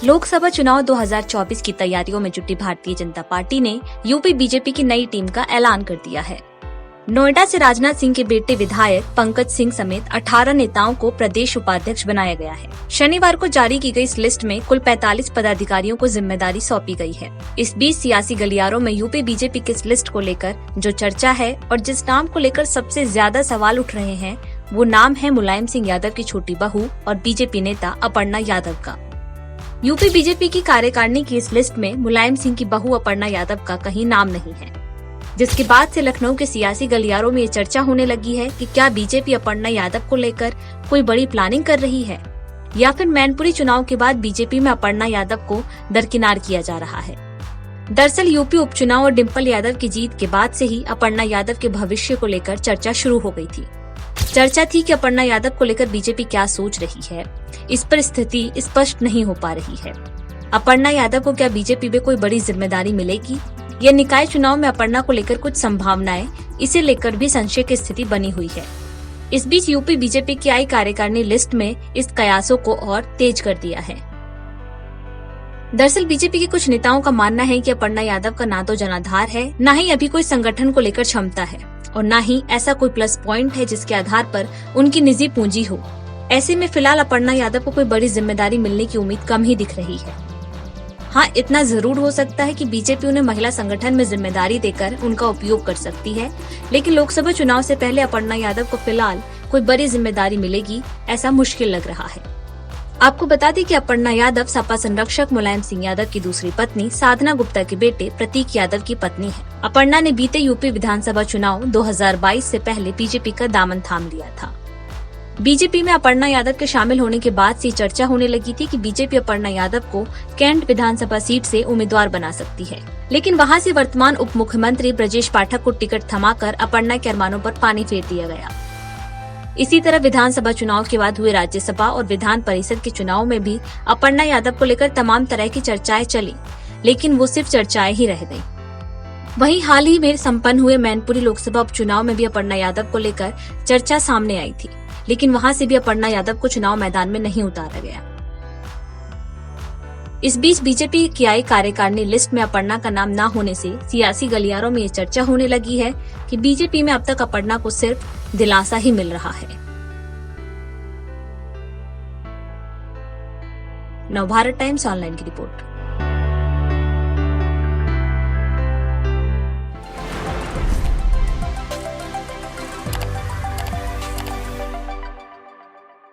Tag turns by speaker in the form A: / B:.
A: लोकसभा चुनाव 2024 की तैयारियों में जुटी भारतीय जनता पार्टी ने यूपी बीजेपी की नई टीम का ऐलान कर दिया है। नोएडा से राजनाथ सिंह के बेटे विधायक पंकज सिंह समेत 18 नेताओं को प्रदेश उपाध्यक्ष बनाया गया है। शनिवार को जारी की गई इस लिस्ट में कुल 45 पदाधिकारियों को जिम्मेदारी सौंपी गई है। इस बीच सियासी गलियारों में यूपी बीजेपी की इस लिस्ट को लेकर जो चर्चा है और जिस नाम को लेकर सबसे ज्यादा सवाल उठ रहे हैं, वो नाम है मुलायम सिंह यादव की छोटी बहू और बीजेपी नेता अपर्णा यादव का। यूपी बीजेपी की कार्यकारिणी की इस लिस्ट में मुलायम सिंह की बहू अपर्णा यादव का कहीं नाम नहीं है, जिसके बाद से लखनऊ के सियासी गलियारों में ये चर्चा होने लगी है कि क्या बीजेपी अपर्णा यादव को लेकर कोई बड़ी प्लानिंग कर रही है या फिर मैनपुरी चुनाव के बाद बीजेपी में अपर्णा यादव को दरकिनार किया जा रहा है। दरअसल यूपी उपचुनाव और डिम्पल यादव की जीत के बाद से ही अपर्णा यादव के भविष्य को लेकर चर्चा शुरू हो गई थी। चर्चा थी कि अपर्णा यादव को लेकर बीजेपी क्या सोच रही है, इस पर स्थिति स्पष्ट नहीं हो पा रही है। अपर्णा यादव को क्या बीजेपी में कोई बड़ी जिम्मेदारी मिलेगी या निकाय चुनाव में अपर्णा को लेकर कुछ संभावनाएं, इसे लेकर भी संशय की स्थिति बनी हुई है। इस बीच यूपी बीजेपी की आई कार्यकारिणी लिस्ट में इस कयासों को और तेज कर दिया है। दरअसल बीजेपी के कुछ नेताओं का मानना है कि अपर्णा यादव का ना तो जनाधार है, न ही अभी कोई संगठन को लेकर क्षमता है और न ही ऐसा कोई प्लस पॉइंट है जिसके आधार पर उनकी निजी पूंजी हो। ऐसे में फिलहाल अपर्णा यादव को कोई बड़ी जिम्मेदारी मिलने की उम्मीद कम ही दिख रही है। हाँ, इतना जरूर हो सकता है कि बीजेपी उन्हें महिला संगठन में जिम्मेदारी देकर उनका उपयोग कर सकती है, लेकिन लोकसभा चुनाव से पहले अपर्णा यादव को फिलहाल कोई बड़ी जिम्मेदारी मिलेगी, ऐसा मुश्किल लग रहा है। आपको बता दें कि अपर्णा यादव सपा संरक्षक मुलायम सिंह यादव की दूसरी पत्नी साधना गुप्ता के बेटे प्रतीक यादव की पत्नी है। अपर्णा ने बीते यूपी विधानसभा चुनाव 2022 से पहले बीजेपी का दामन थाम लिया था। बीजेपी में अपर्णा यादव के शामिल होने के बाद से चर्चा होने लगी थी कि बीजेपी अपर्णा यादव को कैंट विधानसभा सीट से उम्मीदवार बना सकती है, लेकिन वहां से वर्तमान उप मुख्यमंत्री ब्रजेश पाठक को टिकट थमाकर अपर्णा के अरमानों पर पानी फेर दिया गया। इसी तरह विधानसभा चुनाव के बाद हुए राज्यसभा और विधान परिषद के चुनाव में भी अपर्णा यादव को लेकर तमाम तरह की चर्चाएं चली, लेकिन वो सिर्फ चर्चाएं ही रह गयी। वहीं हाल ही में संपन्न हुए मैनपुरी लोकसभा उपचुनाव में भी अपर्णा यादव को लेकर चर्चा सामने आई थी, लेकिन वहां से भी अपर्णा यादव को चुनाव मैदान में नहीं उतारा गया। इस बीच बीजेपी की आई कार्यकारिणी लिस्ट में अपर्णा का नाम न होने से सियासी गलियारों में ये चर्चा होने लगी है कि बीजेपी में अब तक अपर्णा को सिर्फ दिलासा ही मिल रहा है। नवभारत टाइम्स ऑनलाइन की रिपोर्ट।